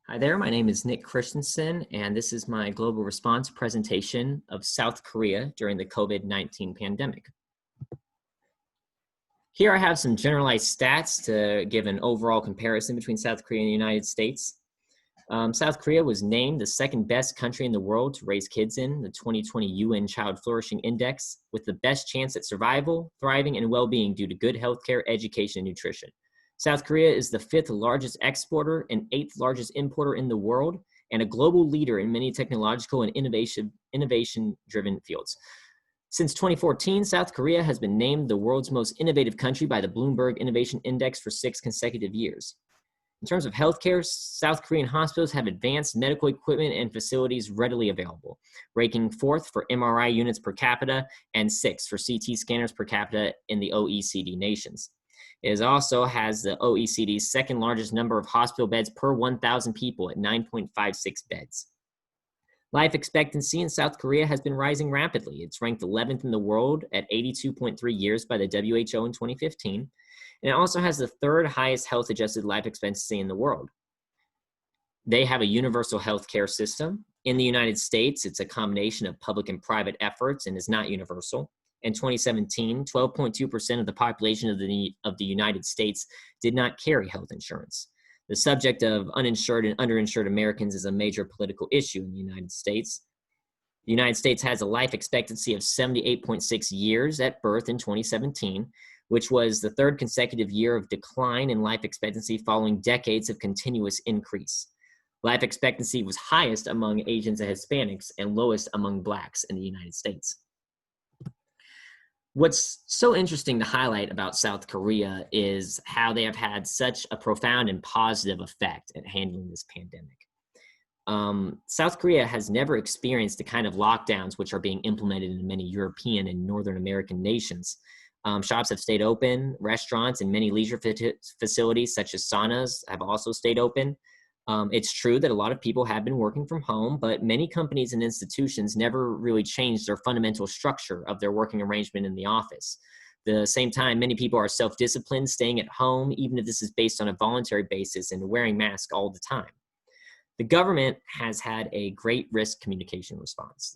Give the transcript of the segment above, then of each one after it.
Hi there, my name is Nick Christensen, and this is my global response presentation of South Korea during the COVID-19 pandemic. Here I have some generalized stats to give an overall comparison between South Korea and the United States. South Korea was named the second best country in the world to raise kids in the 2020 UN Child Flourishing Index, with the best chance at survival, thriving, and well-being due to good healthcare, education, and nutrition. South Korea is the fifth largest exporter and eighth largest importer in the world, and a global leader in many technological and innovation-driven fields. Since 2014, South Korea has been named the world's most innovative country by the Bloomberg Innovation Index for 6 consecutive years. In terms of healthcare, South Korean hospitals have advanced medical equipment and facilities readily available, ranking 4th for MRI units per capita and 6th for CT scanners per capita in the OECD nations. It also has the OECD's second largest number of hospital beds per 1,000 people at 9.56 beds. Life expectancy in South Korea has been rising rapidly. It's ranked 11th in the world at 82.3 years by the WHO in 2015. And it also has the third highest health-adjusted life expectancy in the world. They have a universal healthcare system. In the United States, it's a combination of public and private efforts and is not universal. In 2017, 12.2% of the population of the United States did not carry health insurance. The subject of uninsured and underinsured Americans is a major political issue in the United States. The United States has a life expectancy of 78.6 years at birth in 2017, which was the third consecutive year of decline in life expectancy following decades of continuous increase. Life expectancy was highest among Asians and Hispanics and lowest among Blacks in the United States. What's so interesting to highlight about South Korea is how they have had such a profound and positive effect at handling this pandemic. South Korea has never experienced the kind of lockdowns which are being implemented in many European and Northern American nations. Shops have stayed open, restaurants and many leisure facilities such as saunas have also stayed open. It's true that a lot of people have been working from home, but many companies and institutions never really changed their fundamental structure of their working arrangement in the office. At the same time, many people are self-disciplined, staying at home, even if this is based on a voluntary basis, and wearing masks all the time. The government has had a great risk communication response.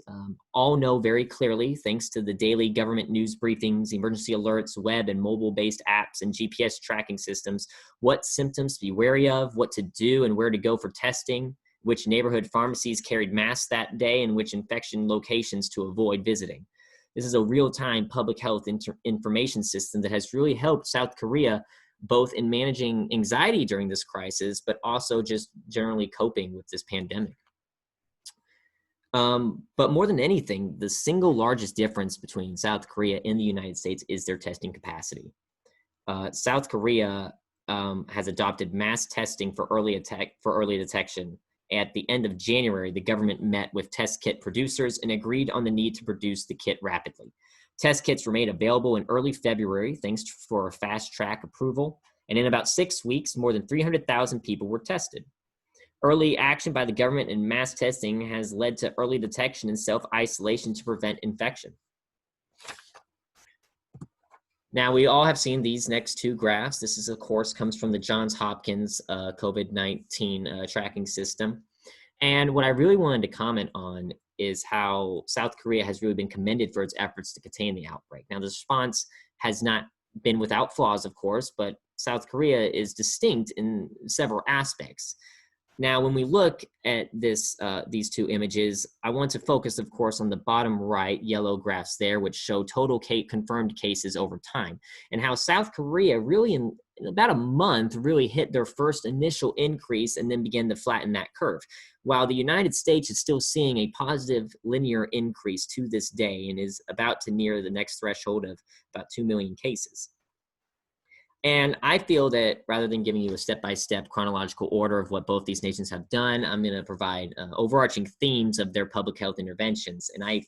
All know very clearly, thanks to the daily government news briefings, emergency alerts, web and mobile-based apps, and GPS tracking systems, what symptoms to be wary of, what to do, and where to go for testing, which neighborhood pharmacies carried masks that day, and which infection locations to avoid visiting. This is a real-time public health information system that has really helped South Korea both in managing anxiety during this crisis, but also just generally coping with this pandemic. But more than anything, the single largest difference between South Korea and the United States is their testing capacity. South Korea has adopted mass testing for early detection. At the end of January, the government met with test kit producers and agreed on the need to produce the kit rapidly. Test kits were made available in early February, thanks for a fast-track approval, and in about 6 weeks, more than 300,000 people were tested. Early action by the government in mass testing has led to early detection and self-isolation to prevent infection. Now, we all have seen these next two graphs. This is, of course, comes from the Johns Hopkins COVID-19 tracking system. And what I really wanted to comment on is how South Korea has really been commended for its efforts to contain the outbreak. Now, the response has not been without flaws, of course, but South Korea is distinct in several aspects. Now, when we look at these two images, I want to focus, of course, on the bottom right yellow graphs there, which show total confirmed cases over time, and how South Korea really in about a month really hit their first initial increase and then began to flatten that curve, while the United States is still seeing a positive linear increase to this day and is about to near the next threshold of about 2 million cases. And I feel that rather than giving you a step-by-step chronological order of what both these nations have done, I'm going to provide overarching themes of their public health interventions. And I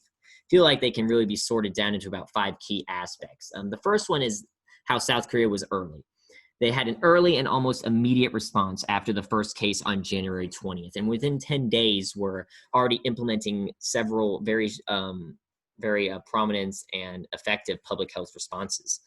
feel like they can really be sorted down into about 5 key aspects. The first one is how South Korea was early. They had an early and almost immediate response after the first case on January 20th. And within 10 days, were already implementing several very prominent and effective public health responses.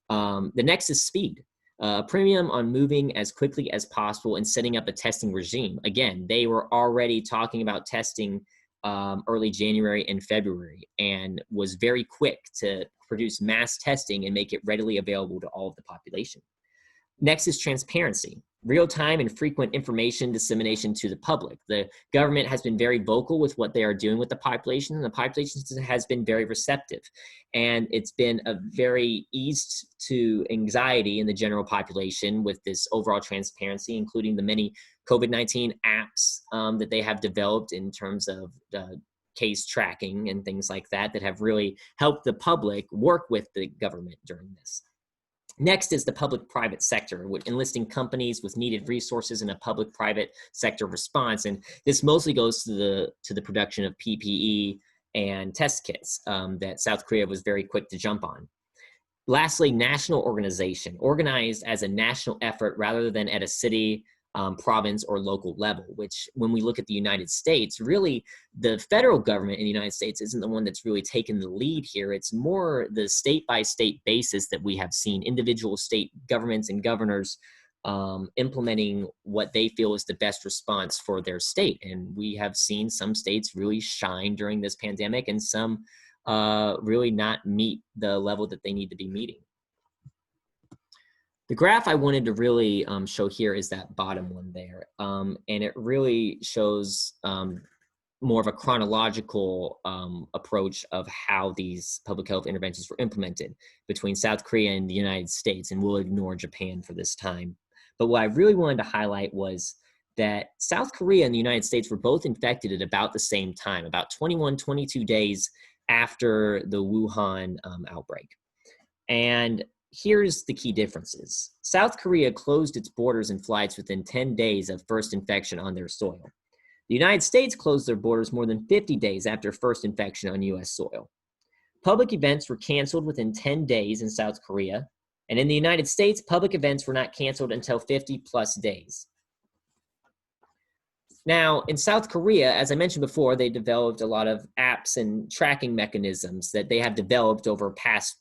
The next is speed. A premium on moving as quickly as possible and setting up a testing regime. Again, they were already talking about testing early January and February, and was very quick to produce mass testing and make it readily available to all of the population. Next is transparency, real-time and frequent information dissemination to the public. The government has been very vocal with what they are doing with the population, and the population has been very receptive. And it's been a very eased to anxiety in the general population with this overall transparency, including the many COVID-19 apps that they have developed in terms of case tracking and things like that, that have really helped the public work with the government during this. Next is the public-private sector, enlisting companies with needed resources in a public-private sector response. And this mostly goes to the production of PPE and test kits that South Korea was very quick to jump on. Lastly, national organization, organized as a national effort rather than at a city, province, or local level, which when we look at the United States, really the federal government in the United States isn't the one that's really taken the lead here. It's more the state-by-state basis that we have seen individual state governments and governors implementing what they feel is the best response for their state. And we have seen some states really shine during this pandemic, and some really not meet the level that they need to be meeting. The graph I wanted to really show here is that bottom one there. And it really shows more of a chronological approach of how these public health interventions were implemented between South Korea and the United States, and we'll ignore Japan for this time. But what I really wanted to highlight was that South Korea and the United States were both infected at about the same time, about 21, 22 days after the Wuhan outbreak. And here's the key differences. South Korea closed its borders and flights within 10 days of first infection on their soil. The United States closed their borders more than 50 days after first infection on U.S. soil. Public events were canceled within 10 days in South Korea, and in the United States, public events were not canceled until 50+ days. Now, in South Korea, as I mentioned before, they developed a lot of apps and tracking mechanisms that they have developed over past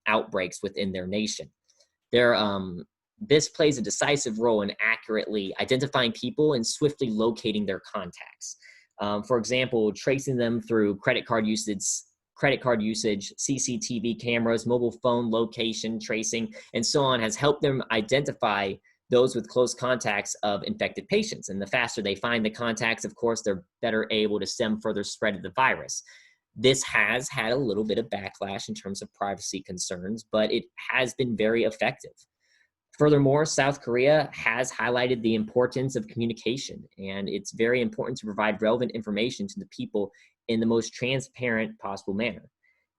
outbreaks within their nation. This plays a decisive role in accurately identifying people and swiftly locating their contacts. For example, tracing them through credit card usage, CCTV cameras, mobile phone location tracing, and so on has helped them identify those with close contacts of infected patients. And the faster they find the contacts, of course, they're better able to stem further spread of the virus. This has had a little bit of backlash in terms of privacy concerns, but it has been very effective. Furthermore, South Korea has highlighted the importance of communication, and it's very important to provide relevant information to the people in the most transparent possible manner.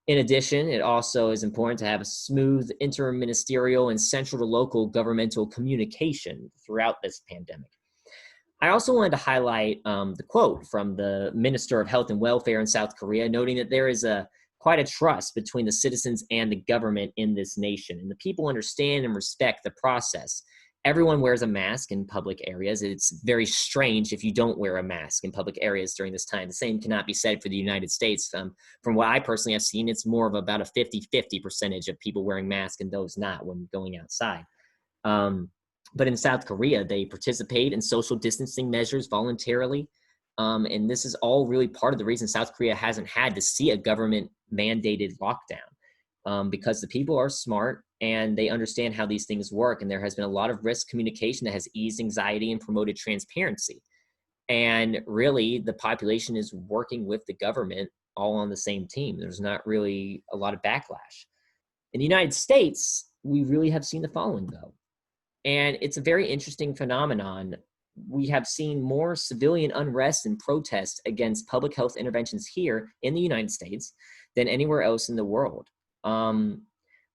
In addition, it also is important to have a smooth interministerial and central to local governmental communication throughout this pandemic. I also wanted to highlight the quote from the Minister of Health and Welfare in South Korea, noting that there is quite a trust between the citizens and the government in this nation, and the people understand and respect the process. Everyone wears a mask in public areas. It's very strange if you don't wear a mask in public areas during this time. The same cannot be said for the United States. From what I personally have seen, it's more of about a 50-50 percentage of people wearing masks and those not when going outside. But in South Korea, they participate in social distancing measures voluntarily. And this is all really part of the reason South Korea hasn't had to see a government-mandated lockdown, because the people are smart and they understand how these things work. And there has been a lot of risk communication that has eased anxiety and promoted transparency. And really, the population is working with the government all on the same team. There's not really a lot of backlash. In the United States, we really have seen the following, though. And it's a very interesting phenomenon. We have seen more civilian unrest and protests against public health interventions here in the United States than anywhere else in the world.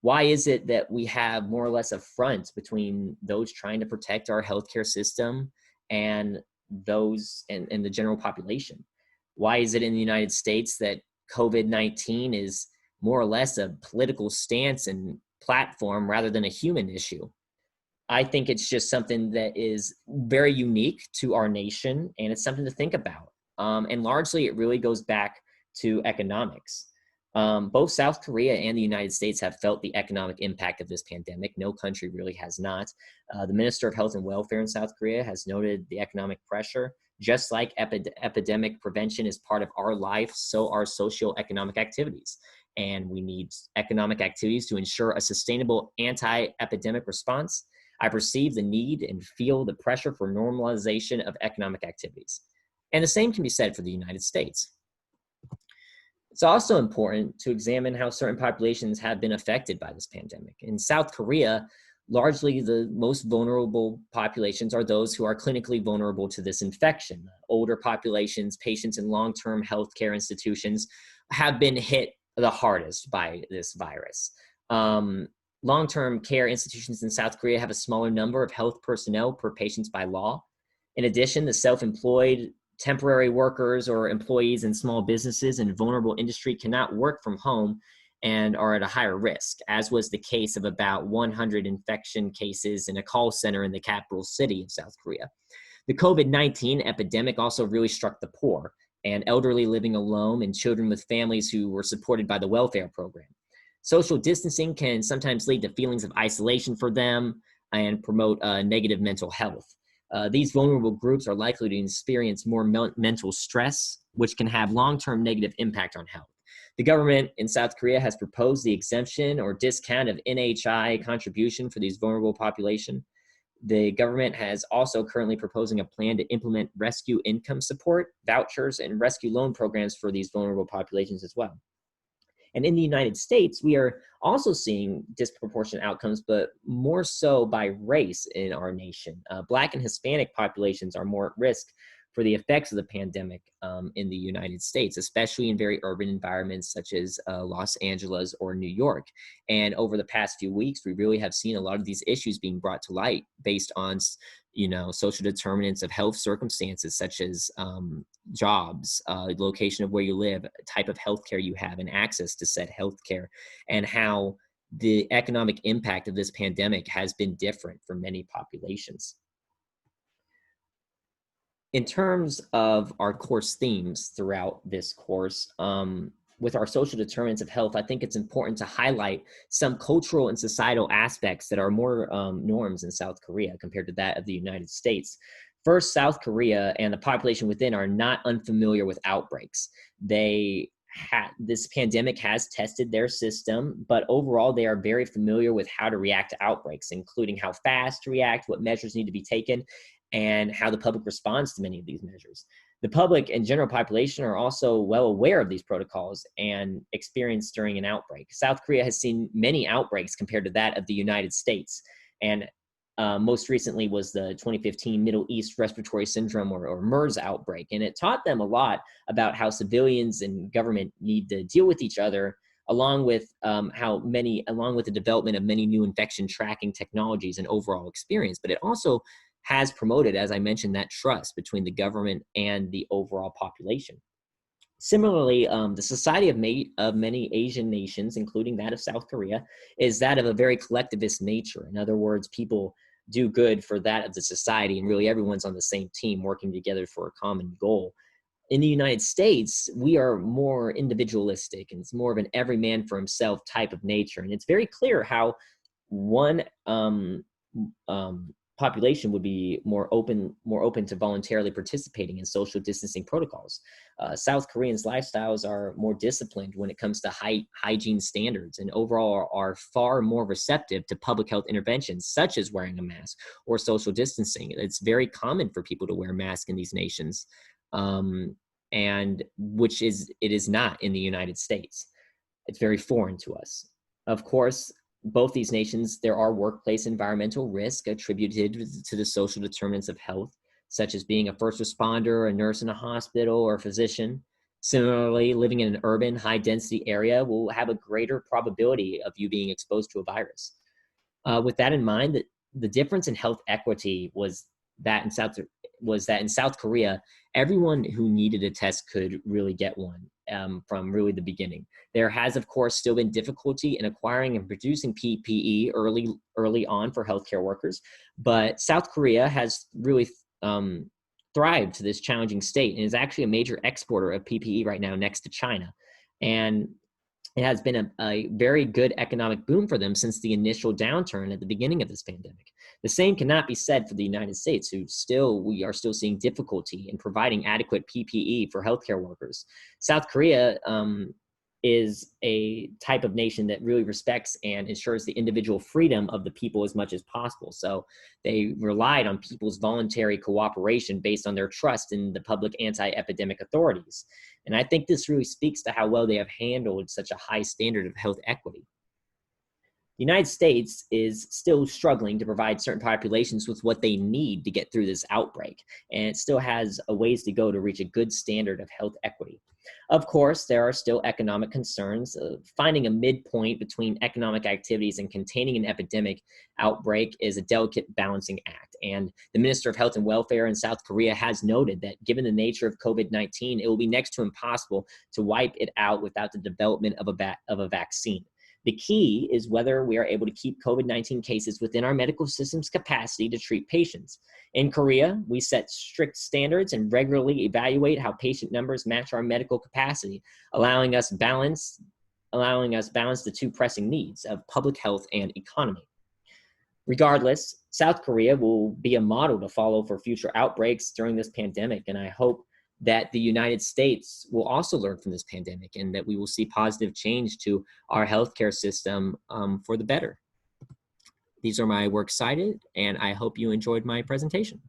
Why is it that we have more or less a front between those trying to protect our healthcare system and those and the general population? Why is it in the United States that COVID-19 is more or less a political stance and platform rather than a human issue? I think it's just something that is very unique to our nation, and it's something to think about. And largely, it really goes back to economics. Both South Korea and the United States have felt the economic impact of this pandemic. No country really has not. The Minister of Health and Welfare in South Korea has noted the economic pressure. Just like epidemic prevention is part of our life, so are socioeconomic activities. And we need economic activities to ensure a sustainable anti-epidemic response. I perceive the need and feel the pressure for normalization of economic activities. And the same can be said for the United States. It's also important to examine how certain populations have been affected by this pandemic. In South Korea, largely the most vulnerable populations are those who are clinically vulnerable to this infection. Older populations, patients in long-term healthcare institutions have been hit the hardest by this virus. Long-term care institutions in South Korea have a smaller number of health personnel per patient by law. In addition, the self-employed, temporary workers or employees in small businesses and vulnerable industry cannot work from home and are at a higher risk, as was the case of about 100 infection cases in a call center in the capital city of South Korea. The COVID-19 epidemic also really struck the poor and elderly living alone and children with families who were supported by the welfare program. Social distancing can sometimes lead to feelings of isolation for them and promote negative mental health. These vulnerable groups are likely to experience more mental stress, which can have long-term negative impact on health. The government in South Korea has proposed the exemption or discount of NHI contribution for these vulnerable population. The government has also currently proposing a plan to implement rescue income support, vouchers, and rescue loan programs for these vulnerable populations as well. And in the United States, we are also seeing disproportionate outcomes, but more so by race in our nation. Black and Hispanic populations are more at risk for the effects of the pandemic in the United States, especially in very urban environments such as Los Angeles or New York. And over the past few weeks, we really have seen a lot of these issues being brought to light based on, social determinants of health circumstances such as jobs, location of where you live, type of healthcare you have, and access to said healthcare, and how the economic impact of this pandemic has been different for many populations. In terms of our course themes throughout this course, with our social determinants of health, I think it's important to highlight some cultural and societal aspects that are more norms in South Korea compared to that of the United States. First, South Korea and the population within are not unfamiliar with outbreaks. This pandemic has tested their system, but overall they are very familiar with how to react to outbreaks, including how fast to react, what measures need to be taken, and how the public responds to many of these measures. The public and general population are also well aware of these protocols and experience during an outbreak. South Korea has seen many outbreaks compared to that of the United States. And most recently was the 2015 Middle East Respiratory Syndrome or MERS outbreak. And it taught them a lot about how civilians and government need to deal with each other, along with the development of many new infection tracking technologies and overall experience. But it also has promoted, as I mentioned, that trust between the government and the overall population. Similarly, the society of many Asian nations, including that of South Korea, is that of a very collectivist nature. In other words, people do good for that of the society, and really everyone's on the same team working together for a common goal. In the United States, we are more individualistic, and it's more of an every man for himself type of nature. And it's very clear how one population would be more open to voluntarily participating in social distancing protocols. South Koreans' lifestyles are more disciplined when it comes to hygiene standards, and overall are far more receptive to public health interventions such as wearing a mask or social distancing. It's very common for people to wear masks in these nations, and it is not in the United States. It's very foreign to us. Of course, both these nations, there are workplace environmental risks attributed to the social determinants of health, such as being a first responder, a nurse in a hospital, or a physician. Similarly, living in an urban, high-density area will have a greater probability of you being exposed to a virus. With that in mind, the difference in health equity was that in South Korea, everyone who needed a test could really get one from really the beginning. There has, of course, still been difficulty in acquiring and producing PPE early on for healthcare workers, but South Korea has really thrived to this challenging state and is actually a major exporter of PPE right now next to China. And it has been a very good economic boom for them since the initial downturn at the beginning of this pandemic. The same cannot be said for the United States, we are still seeing difficulty in providing adequate PPE for healthcare workers. South Korea is a type of nation that really respects and ensures the individual freedom of the people as much as possible. So they relied on people's voluntary cooperation based on their trust in the public anti-epidemic authorities. And I think this really speaks to how well they have handled such a high standard of health equity. The United States is still struggling to provide certain populations with what they need to get through this outbreak, and it still has a ways to go to reach a good standard of health equity. Of course, there are still economic concerns. Finding a midpoint between economic activities and containing an epidemic outbreak is a delicate balancing act. And the Minister of Health and Welfare in South Korea has noted that given the nature of COVID-19, it will be next to impossible to wipe it out without the development of a vaccine. The key is whether we are able to keep COVID-19 cases within our medical system's capacity to treat patients. In Korea, we set strict standards and regularly evaluate how patient numbers match our medical capacity, allowing us balance the two pressing needs of public health and economy. Regardless, South Korea will be a model to follow for future outbreaks during this pandemic, and I hope that the United States will also learn from this pandemic and that we will see positive change to our healthcare system for the better. These are my works cited, and I hope you enjoyed my presentation.